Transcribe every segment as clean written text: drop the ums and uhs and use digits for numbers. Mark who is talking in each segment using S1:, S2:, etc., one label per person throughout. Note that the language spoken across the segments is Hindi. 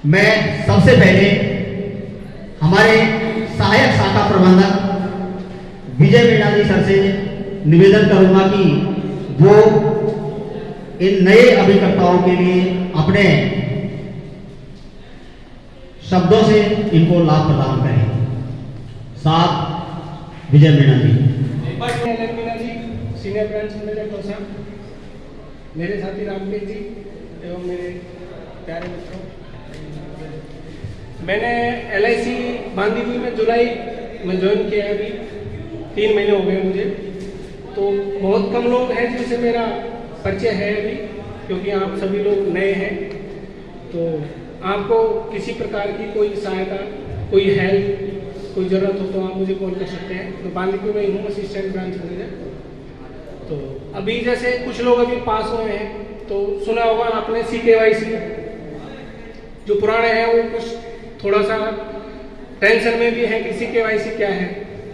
S1: मैं सबसे पहले हमारे सहायक शाखा प्रबंधक विजय मीणा जी सर से निवेदन करूंगा कि वो इन नए अभिकर्ताओं के लिए अपने शब्दों से इनको लाभ प्रदान करें। साथ विजय मीणा जी।
S2: मीणा जी, सीनियर ब्रांच मैनेजर कोसा, मेरे साथी रामकेश जी एवं मेरे प्यारे मित्रों, मैंने LIC बांदीपुर में जुलाई में ज्वाइन किया है। अभी 3 महीने हो गए मुझे। तो बहुत कम लोग हैं जिनसे मेरा परिचय है अभी, क्योंकि आप सभी लोग नए हैं। तो आपको किसी प्रकार की कोई सहायता, कोई हेल्प, कोई ज़रूरत हो तो आप मुझे कॉल कर सकते हैं। तो बांदीपुर में हूँ, असिस्टेंट ब्रांच मैनेजर। तो अभी जैसे कुछ लोग अभी पास हुए हैं, तो सुना होगा आपने CKYC, जो पुराने हैं वो कुछ थोड़ा सा टेंशन में भी है कि CKYC क्या है।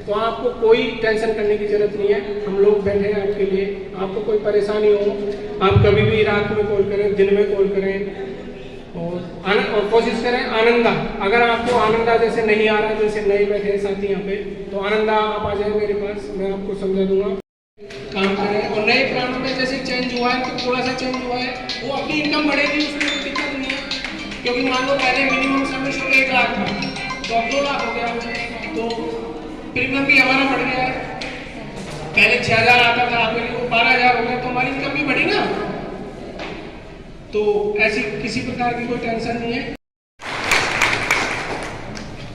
S2: तो आपको कोई टेंशन करने की जरूरत नहीं है, हम लोग बैठे हैं आपके लिए। आपको कोई परेशानी हो, आप कभी भी रात में कॉल करें, दिन में कॉल करें, और कोशिश करें आनंदा। अगर आपको आनंदा जैसे नहीं आ रहा, जैसे नए बैठे हैं साथी यहाँ पे, तो आनंदा आप आ जाए मेरे पास, मैं आपको समझा दूंगा। काम करें। और नए प्लान में जैसे चेंज हुआ है, तो थोड़ा सा चेंज हुआ है, वो अपनी इनकम बढ़ेगी, उसमें कोई दिक्कत नहीं है। क्योंकि मान लो पहले मिनिमम समय शुरू 1 लाख था, तो अब 2 लाख हो गया, तो प्रीमियम भी हमारा बढ़ गया है। पहले 6000 आता था, आपके लिए वो 12000 हो गया, तो हमारी इनकम भी बढ़ी ना। तो ऐसी किसी प्रकार की कोई टेंशन नहीं है।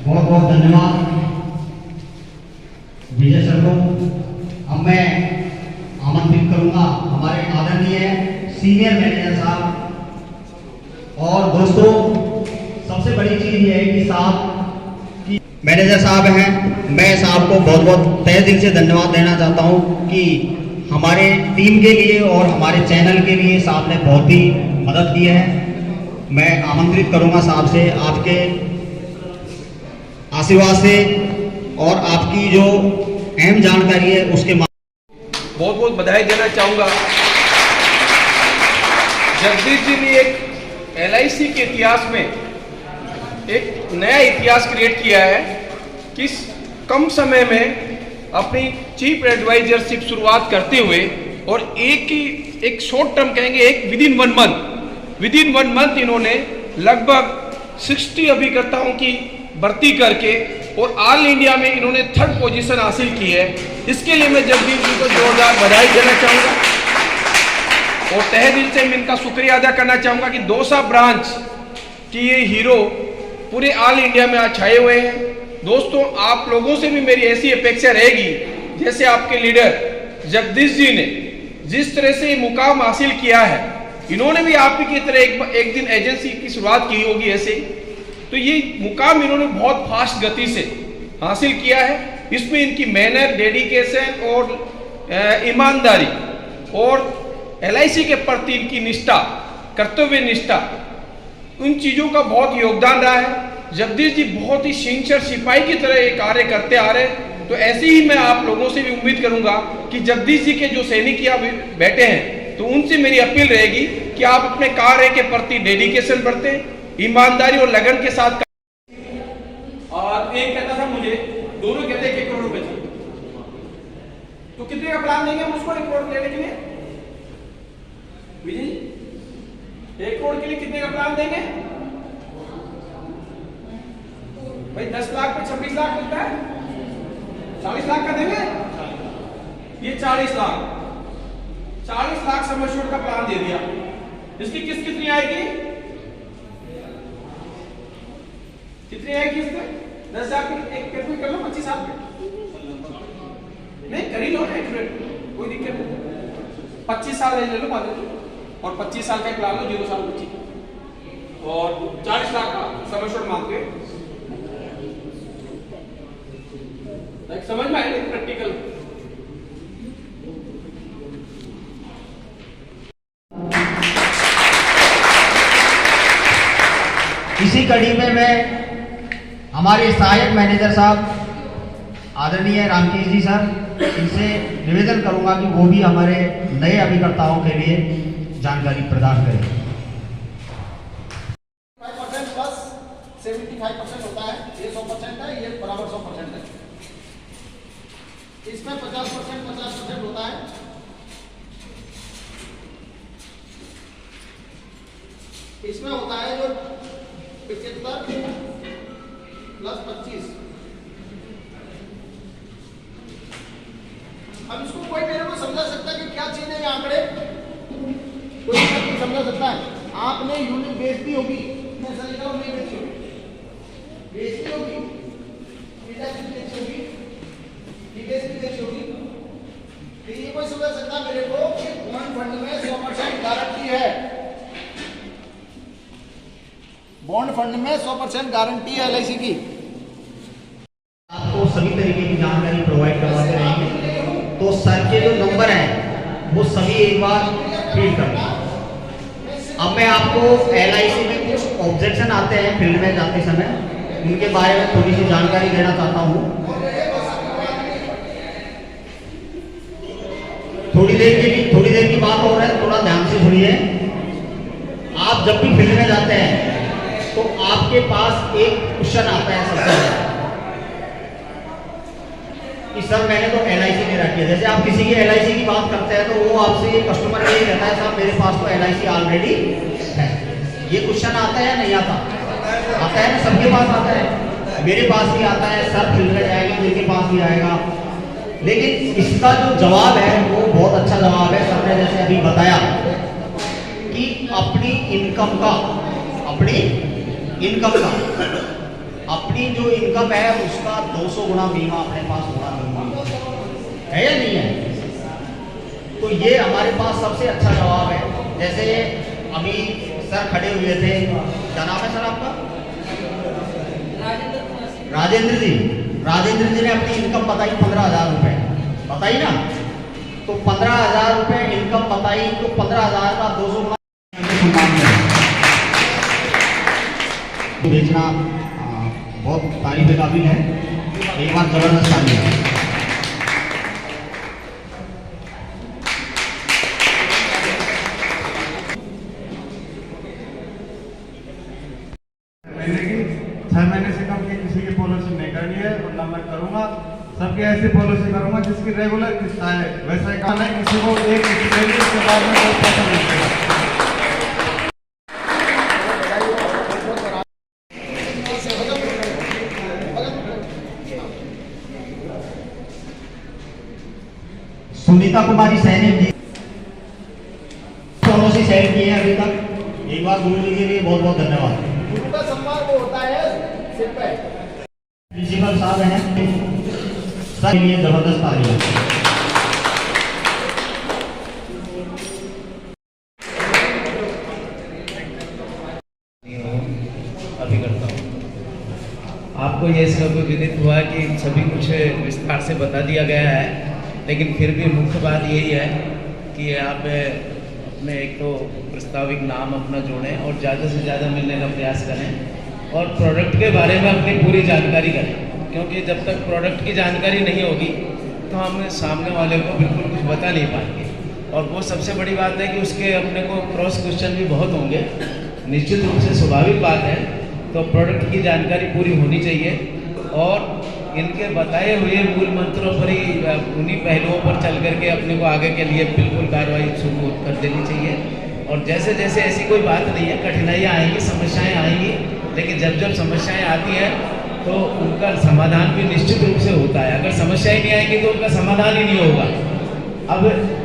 S1: बहुत बहुत धन्यवाद विजय सर को। अब मैं आमंत्रित करूंगा हमारे आदरणीय सीनियर मैनेजर साहब। और दोस्तों, सबसे बड़ी चीज ये है कि साहब की मैनेजर साहब हैं, मैं साहब को बहुत बहुत तहे दिल से धन्यवाद देना चाहता हूं कि हमारे टीम के लिए और हमारे चैनल के लिए साहब ने बहुत ही मदद की है। मैं आमंत्रित करूंगा साहब से आपके आशीर्वाद से और आपकी जो अहम जानकारी है उसके
S3: बहुत बहुत बधाई देना चाहूँगा। जगदीश जी ने एक LIC के इतिहास में एक नया इतिहास क्रिएट किया है कि कम समय में अपनी चीफ एडवाइजरशिप शुरुआत करते हुए और एक शॉर्ट टर्म कहेंगे, एक विदिन वन मंथ इन्होंने लगभग 60 अभिकर्ताओं की भर्ती करके और ऑल इंडिया में इन्होंने 3rd पोजीशन हासिल की है। इसके लिए मैं जगदीश जी को जोरदार बधाई देना चाहूँगा और तहे दिल से मैं इनका शुक्रिया अदा करना चाहूँगा कि दौसा ब्रांच की ये हीरो पूरे ऑल इंडिया में आज छाए हुए हैं। दोस्तों, आप लोगों से भी मेरी ऐसी अपेक्षा रहेगी, जैसे आपके लीडर जगदीश जी ने जिस तरह से ये मुकाम हासिल किया है, इन्होंने भी आप ही की तरह एक दिन एजेंसी की शुरुआत की होगी ऐसे ही। तो ये मुकाम इन्होंने बहुत फास्ट गति से हासिल किया है। इसमें इनकी मेहनत, डेडिकेशन और ईमानदारी और LIC के प्रति इनकी निष्ठा, कर्तव्य निष्ठा, उन चीज़ों का बहुत योगदान रहा है। जगदीश जी बहुत ही सिंसियर सिपाही की तरह ये कार्य करते आ रहे हैं। तो ऐसे ही मैं आप लोगों से भी उम्मीद करूंगा कि जगदीश जी के जो सैनिक यहाँ बैठे हैं, तो उनसे मेरी अपील रहेगी कि आप अपने कार्य के प्रति डेडिकेशन बरतें, ईमानदारी और लगन के साथ।
S4: और एक कहता था मुझे, दोनों कहते 1 करोड़ रुपए चाहिए, तो कितने का प्लान देंगे हम उसको 1 करोड़ लेने के लिए? विजय, 1 करोड़ के लिए कितने का प्लान देंगे भाई? 10 लाख पे 26 लाख मिलता है, 40 लाख का देंगे। ये 40 लाख सम एश्योर्ड का प्लान दे दिया। इसकी किस्त कितनी आएगी? कितनी आएगी इसमें? 10,000 एक कर लो, 25 साल नहीं कर ही लो, कोई दिक्कत नहीं। 25 साल ले लो बाद और 25 साल का प्लान लो, 0 साल बची और 40 लाख का सम एश्योर्ड मांग के। समझ में आए प्रैक्टिकल?
S1: इसी कड़ी में मैं हमारे सहायक मैनेजर साहब आदरणीय रामकेश जी सर, इनसे निवेदन करूंगा कि वो भी हमारे नए अभिकर्ताओं के लिए जानकारी प्रदान करें।
S5: 5% प्लस 75% होता है, ये 100% है, ये बराबर 100% है। इसमें 50% होता है। इसमें होता है जो 75 प्लस 25। अब इसको कोई मेरे को समझा सकता है कि क्या चीज है ये आंकड़े? कोई नहीं समझा सकता है। आपने यूनिट बेचती होगी, मैं समझ रहा हूं, नहीं बेचती होगी, बेचती होगी, बेचती होगी, बेचती होगी। तो ये कोई समझा सकता मेरे को कि बॉन्ड फंड में 100% गारंटी है। बॉन्ड फंड में 100% गारंटी है एलआईसी की।
S1: आपको सभी तरीके की जानकारी प्रोवाइड करवाते रहेंगे। तो सर के जो नंबर हैं वो सभी एक बार फीड कर दें। अब मैं आपको एलआईसी में कुछ ऑब्जेक्शन आते हैं फील्ड में जाते समय, उनके बारे में थोड़ी सी जानकारी देना चाहता हूँ। थोड़ी देर की बात हो रहा है, थोड़ा ध्यान से सुनिए। आप जब भी फील्ड में जाते हैं तो आपके पास एक क्वेश्चन आता है सबसे पहले कि सर मैंने तो एलआईसी ले रखी है। जैसे आप किसी की एलआईसी की बात करते हैं तो वो आपसे कस्टमर यही कहता है साहब मेरे पास तो एलआईसी ऑलरेडी है। ये क्वेश्चन आता है या नहीं आता? आता है ना, सबके पास आता है। मेरे पास भी आता है, सर फील्ड में जाएगा मेरे पास भी आएगा। लेकिन इसका जो जवाब है वो बहुत अच्छा जवाब है। सर ने जैसे अभी बताया कि अपनी इनकम का अपनी जो इनकम है उसका 200 गुना बीमा अपने पास होना जरूरी है या नहीं है? तो ये हमारे पास सबसे अच्छा जवाब है। जैसे अभी सर खड़े हुए थे, क्या नाम है सर आपका? राजेंद्र जी ने अपनी इनकम बताई 15,000 रुपए, बताई ना? तो 15,000 रुपए इनकम बताई, तो 15,000 का 200 गुना बेचना बहुत तारीफ काबिल है। एक बार जबरदस्त तारीफ है।
S6: महीने की 6 महीने से कम की किसी की पॉलिसी नहीं करनी है, और ना मैं करूंगा। सबकी ऐसी पॉलिसी करूंगा जिसकी रेगुलर किस्त आए। वैसा काम है किसी को एक किस्त देंगे उसके बाद में कोई पैसा नहीं देगा।
S1: सुनीता कुमारी सैनी जी पॉलिसी शेयर किए हैं अभी तक। एक बार गुरु जी के लिए बहुत बहुत धन्यवाद।
S5: गुरु का सम्मान वो होता है सिर पे।
S1: प्रिंसिपल साहब हैं, सर के लिए जबरदस्त तारीफ है।
S7: अभी करता हूँ। आपको ये सब विदित हुआ कि सभी कुछ विस्तार से बता दिया गया है, लेकिन फिर भी मुख्य बात यही है कि आप अपने एक तो प्रस्ताविक नाम अपना जोड़ें और ज़्यादा से ज़्यादा मिलने का प्रयास करें, और प्रोडक्ट के बारे में अपनी पूरी जानकारी करें, क्योंकि जब तक प्रोडक्ट की जानकारी नहीं होगी तो हम सामने वाले को बिल्कुल कुछ बता नहीं पाएंगे। और वो सबसे बड़ी बात है कि उसके अपने को क्रॉस क्वेश्चन भी बहुत होंगे, निश्चित रूप से स्वाभाविक बात है। तो प्रोडक्ट की जानकारी पूरी होनी चाहिए और इनके बताए हुए मूल मंत्रों पर ही, उन्हीं पहलुओं पर चल करके अपने को आगे के लिए बिल्कुल कार्रवाई शुरू कर देनी चाहिए। और जैसे जैसे ऐसी कोई बात नहीं है, कठिनाइयाँ आएंगी, समस्याएं आएंगी, लेकिन जब जब समस्याएं आती हैं तो उनका समाधान भी निश्चित रूप से होता है। अगर समस्याएं नहीं आएंगी तो उनका समाधान ही नहीं होगा। अब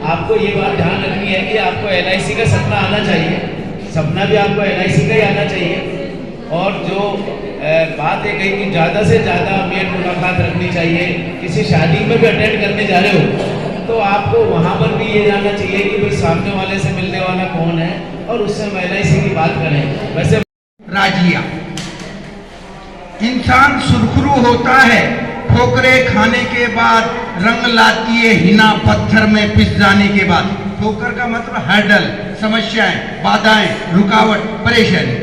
S7: आपको ये बात ध्यान रखनी है कि आपको एलआईसी का सपना आना चाहिए, सपना भी आपको एलआईसी का ही आना चाहिए। और जो बात है कही कि ज़्यादा से ज़्यादा मेल मुलाकात रखनी चाहिए। किसी शादी में भी अटेंड करने जा रहे हो तो आपको वहाँ पर भी ये जानना चाहिए कि भाई सामने वाले से मिलने वाला कौन है, और उससे एलआईसी की बात करें। वैसे
S8: राजिया इंसान सुरखरू होता है, ठोकरे खाने के बाद रंग लाती है हिना पत्थर में पिस जाने के बाद। ठोकर का मतलब हर्डल, समस्याएं, बाधाएं, रुकावट, परेशानी।